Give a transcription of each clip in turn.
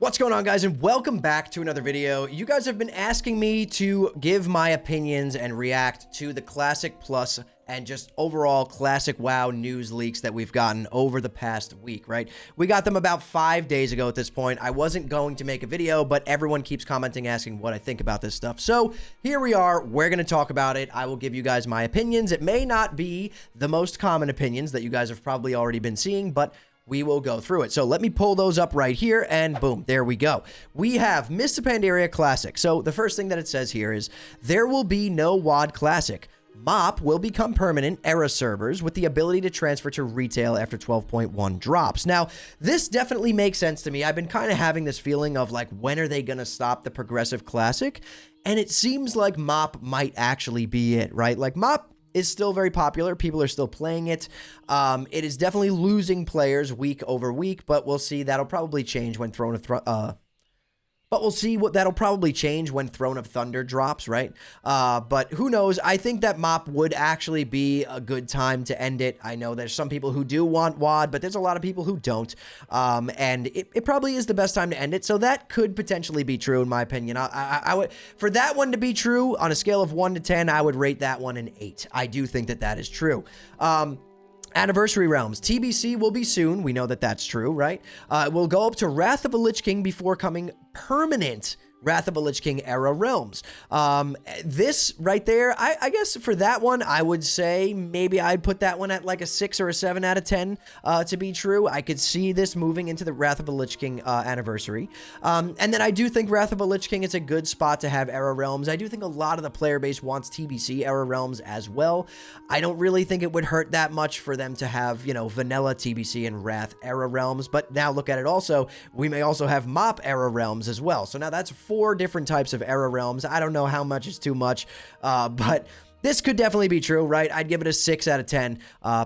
What's going on, guys, and welcome back to another video. You guys have been asking me to give my opinions and react to the Classic Plus and just overall Classic WoW news leaks that we've gotten over the past week, right? We got them about 5 days ago at this point. I wasn't going to make a video, but everyone keeps commenting, asking what I think about this stuff. So here we are. We're going to talk about it. I will give you guys my opinions. It may not be the most common opinions that you guys have probably already been seeing, but we will go through it. So let me pull those up right here, and boom, there we go. We have Mists of Pandaria Classic. So the first thing that it says here is, there will be no WoD Classic. MOP will become permanent era servers with the ability to transfer to retail after 12.1 drops. Now, this definitely makes sense to me. I've been kind of having this feeling of like, when are they going to stop the Progressive Classic? And it seems like MOP might actually be it, right? Like MOP is still very popular. People are still playing it. It is definitely losing players week over week, but we'll see. That'll probably change when Throne of Thunder drops, right? But who knows? I think that MOP would actually be a good time to end it. I know there's some people who do want WoD, but there's a lot of people who don't. And it probably is the best time to end it. So that could potentially be true, in my opinion. I would, for that one to be true, on a scale of 1 to 10, I would rate that one an 8. I do think that that is true. Anniversary Realms. TBC will be soon. We know that that's true, right? We'll go up to Wrath of a Lich King before coming permanent Wrath of a Lich King era realms. This right there, I guess for that one, I would say maybe I'd put that one at like a 6 or a 7 out of 10 to be true. I could see this moving into the Wrath of a Lich King anniversary. And then I do think Wrath of a Lich King is a good spot to have era realms. I do think a lot of the player base wants TBC era realms as well. I don't really think it would hurt that much for them to have, you know, vanilla TBC and Wrath era realms. But now look at it also, we may also have MOP era realms as well. So now that's 4 different types of era realms. I don't know how much is too much, but this could definitely be true, right? I'd give it a 6 out of 10,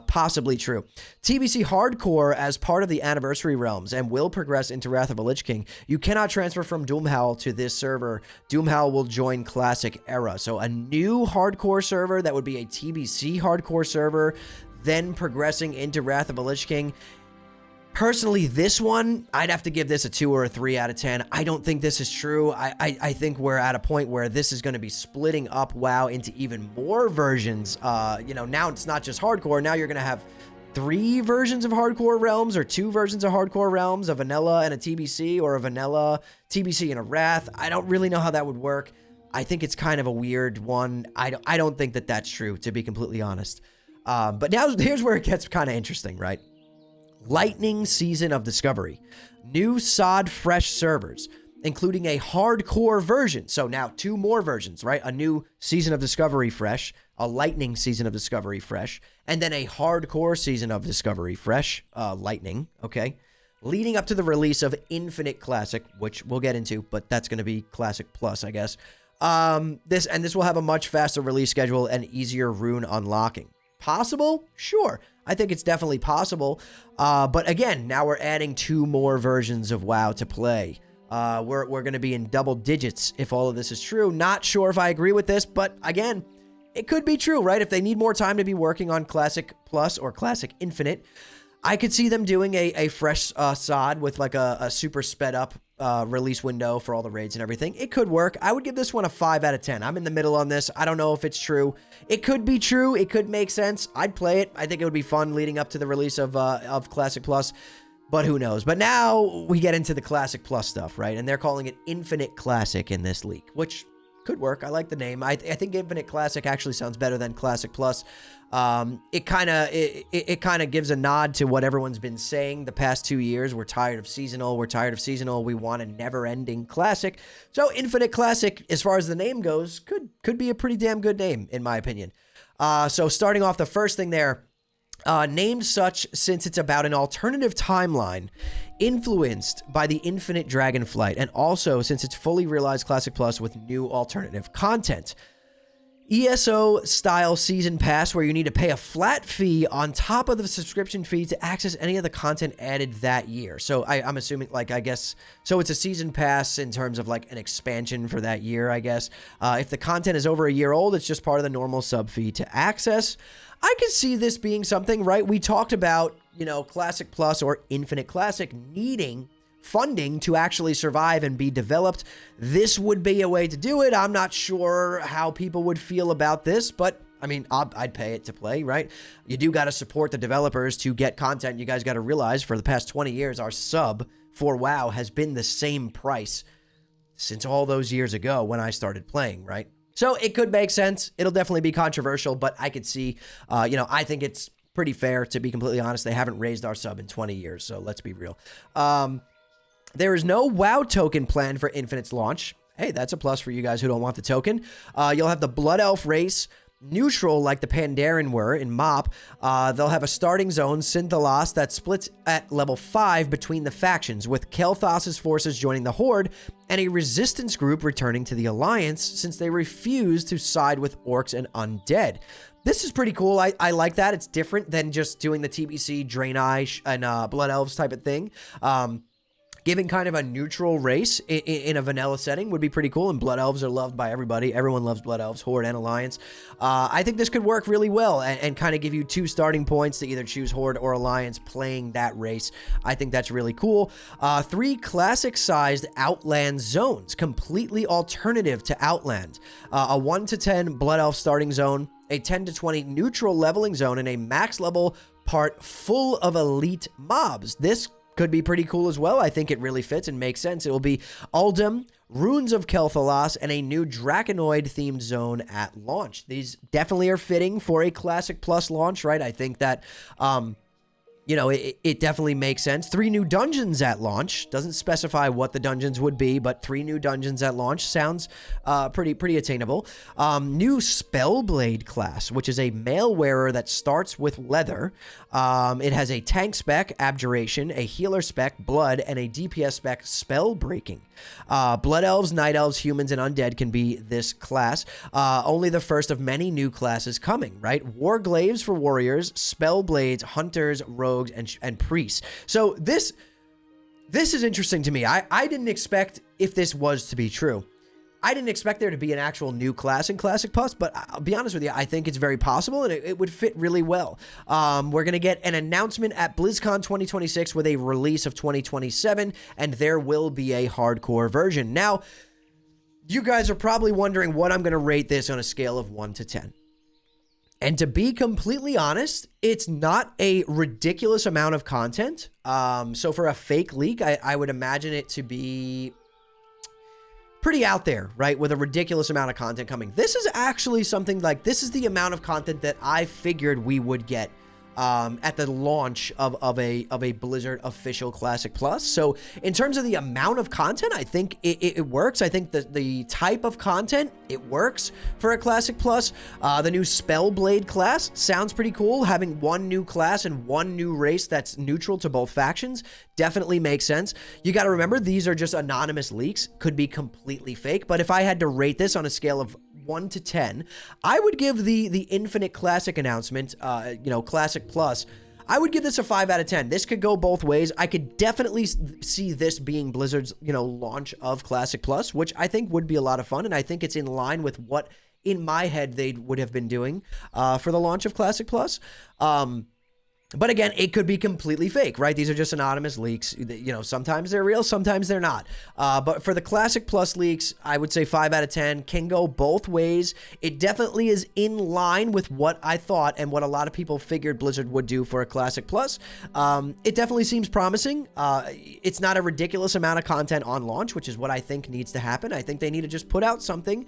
possibly true. TBC Hardcore as part of the Anniversary Realms and will progress into Wrath of a Lich King. You cannot transfer from Doomhowl to this server. Doomhowl will join Classic Era. So a new Hardcore server that would be a TBC Hardcore server, then progressing into Wrath of a Lich King. Personally, this one, I'd have to give this a 2 or a 3 out of 10. I don't think this is true. I think we're at a point where this is going to be splitting up WoW into even more versions. You know, now it's not just hardcore. Now you're going to have 3 versions of hardcore realms or 2 versions of hardcore realms, a vanilla and a TBC, or a vanilla, TBC, and a Wrath. I don't really know how that would work. I think it's kind of a weird one. I don't think that that's true, to be completely honest. But now here's where it gets kind of interesting, right? Lightning Season of Discovery. New sod fresh servers, including a hardcore version. So now 2 more versions, right? A new Season of Discovery fresh, a Lightning Season of Discovery fresh, and then a hardcore Season of Discovery fresh, Lightning, okay? Leading up to the release of Infinite Classic, which we'll get into, but that's going to be Classic Plus, I guess. This will have a much faster release schedule and easier rune unlocking. Possible? Sure. I think it's definitely possible. But again, now we're adding 2 more versions of WoW to play. We're going to be in double digits if all of this is true. Not sure if I agree with this, but again, it could be true, right? If they need more time to be working on Classic Plus or Classic Infinite, I could see them doing a fresh sod with like a super sped up release window for all the raids and everything. It could work. I would give this one a 5 out of 10. I'm in the middle on this. I don't know if it's true. It could be true. It could make sense. I'd play it. I think it would be fun leading up to the release of Classic Plus, but who knows? But now we get into the Classic Plus stuff, right? And they're calling it Infinite Classic in this leak, which could work. I like the name. I think Infinite Classic actually sounds better than Classic Plus. It kind of gives a nod to what everyone's been saying the past 2 years. We're tired of seasonal. We're tired of seasonal. We want a never-ending classic. So Infinite Classic, as far as the name goes, could be a pretty damn good name, in my opinion. So starting off, the first thing there, named such since it's about an alternative timeline influenced by the Infinite Dragonflight, and also since it's fully realized Classic Plus with new alternative content. ESO style season pass where you need to pay a flat fee on top of the subscription fee to access any of the content added that year. So I'm assuming, like, I guess, so it's a season pass in terms of like an expansion for that year, I guess. If the content is over a year old, it's just part of the normal sub fee to access. I could see this being something, right? We talked about, you know, Classic Plus or Infinite Classic needing funding to actually survive and be developed, this would be a way to do it. I'm not sure how people would feel about this, but I mean, I'd pay it to play, right? You do got to support the developers to get content. You guys got to realize for the past 20 years, our sub for WoW has been the same price since all those years ago when I started playing, right? So it could make sense. It'll definitely be controversial, but I could see, I think it's pretty fair, to be completely honest. They haven't raised our sub in 20 years, so let's be real. There is no WoW token planned for Infinite's launch. Hey, that's a plus for you guys who don't want the token. You'll have the Blood Elf race, neutral like the Pandaren were in MoP. They'll have a starting zone, Synthalos, that splits at level 5 between the factions, with Kel'Thas's forces joining the Horde and a resistance group returning to the Alliance since they refuse to side with orcs and undead. This is pretty cool. I like that. It's different than just doing the TBC, Draenei, and Blood Elves type of thing. Giving kind of a neutral race in a vanilla setting would be pretty cool, and Blood Elves are loved by everybody. Everyone loves Blood Elves, Horde and Alliance. I think this could work really well and kind of give you 2 starting points to either choose Horde or Alliance playing that race. I think that's really cool. 3 classic-sized Outland zones, completely alternative to Outland. A 1 to 10 Blood Elf starting zone, a 10 to 20 neutral leveling zone, and a max level part full of elite mobs. This could be pretty cool as well. I think it really fits and makes sense. It will be Uldum, Runes of Kel'Thalas, and a new Draconoid-themed zone at launch. These definitely are fitting for a Classic Plus launch, right? I think that, it definitely makes sense. 3 new dungeons at launch. Doesn't specify what the dungeons would be, but 3 new dungeons at launch sounds pretty attainable. New Spellblade class, which is a mail wearer that starts with leather. It has a tank spec, Abjuration, a healer spec, Blood, and a DPS spec, Spell Breaking. Blood Elves, Night Elves, Humans, and Undead can be this class. Only the first of many new classes coming, right? Warglaives for warriors, Spellblades, Hunters, Rogues, and Priests. So this is interesting to me. I didn't expect, if this was to be true, I didn't expect there to be an actual new class in Classic Plus, but I'll be honest with you, I think it's very possible, and it would fit really well. We're going to get an announcement at BlizzCon 2026 with a release of 2027, and there will be a hardcore version. Now, you guys are probably wondering what I'm going to rate this on a scale of 1 to 10. And to be completely honest, it's not a ridiculous amount of content. So for a fake leak, I would imagine it to be pretty out there, right? With a ridiculous amount of content coming. This is actually something like, this is the amount of content that I figured we would get at the launch of a Blizzard official Classic Plus. So in terms of the amount of content, I think it works. I think the type of content, it works for a Classic Plus. The new Spellblade class sounds pretty cool. Having 1 new class and 1 new race that's neutral to both factions definitely makes sense. You got to remember, these are just anonymous leaks, could be completely fake. But if I had to rate this on a scale of 1 to 10, I would give the Infinite Classic announcement, Classic Plus, I would give this a 5 out of 10. This could go both ways. I could definitely see this being Blizzard's, launch of Classic Plus, which I think would be a lot of fun, and I think it's in line with what, in my head, they would have been doing for the launch of Classic Plus. But again, it could be completely fake, right? These are just anonymous leaks. Sometimes they're real, sometimes they're not. But for the Classic Plus leaks, I would say 5 out of 10. Can go both ways. It definitely is in line with what I thought and what a lot of people figured Blizzard would do for a Classic Plus. It definitely seems promising. It's not a ridiculous amount of content on launch, which is what I think needs to happen. I think they need to just put out something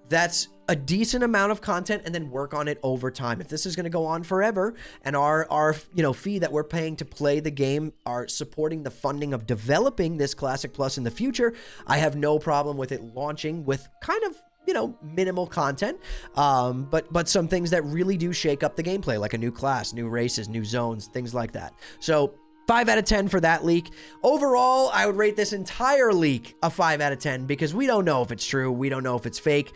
that's a decent amount of content and then work on it over time. If this is going to go on forever and our fee that we're paying to play the game are supporting the funding of developing this Classic Plus in the future, I have no problem with it launching with kind of minimal content, but some things that really do shake up the gameplay, like a new class, new races, new zones, things like that. So 5 out of 10 for that leak. Overall, I would rate this entire leak a 5 out of 10 because we don't know if it's true. We don't know if it's fake.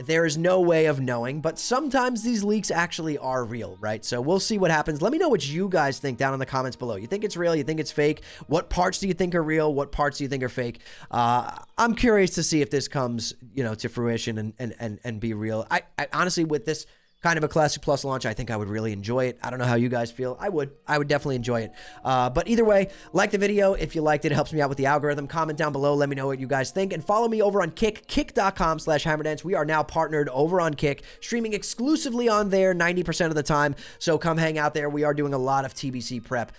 There is no way of knowing, but sometimes these leaks actually are real, right? So we'll see what happens. Let me know what you guys think down in the comments below. You think it's real? You think it's fake? What parts do you think are real? What parts do you think are fake? I'm curious to see if this comes, to fruition and be real. I honestly, with this kind of a Classic Plus launch, I think I would really enjoy it. I don't know how you guys feel. I would definitely enjoy it. But either way, like the video if you liked it. It helps me out with the algorithm. Comment down below. Let me know what you guys think. And follow me over on Kick, kick.com/hammerdance. We are now partnered over on Kick, streaming exclusively on there 90% of the time. So come hang out there. We are doing a lot of TBC prep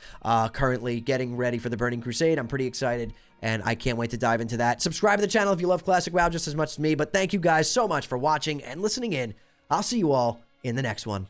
currently, getting ready for the Burning Crusade. I'm pretty excited, and I can't wait to dive into that. Subscribe to the channel if you love Classic WoW just as much as me. But thank you guys so much for watching and listening in. I'll see you all in the next one.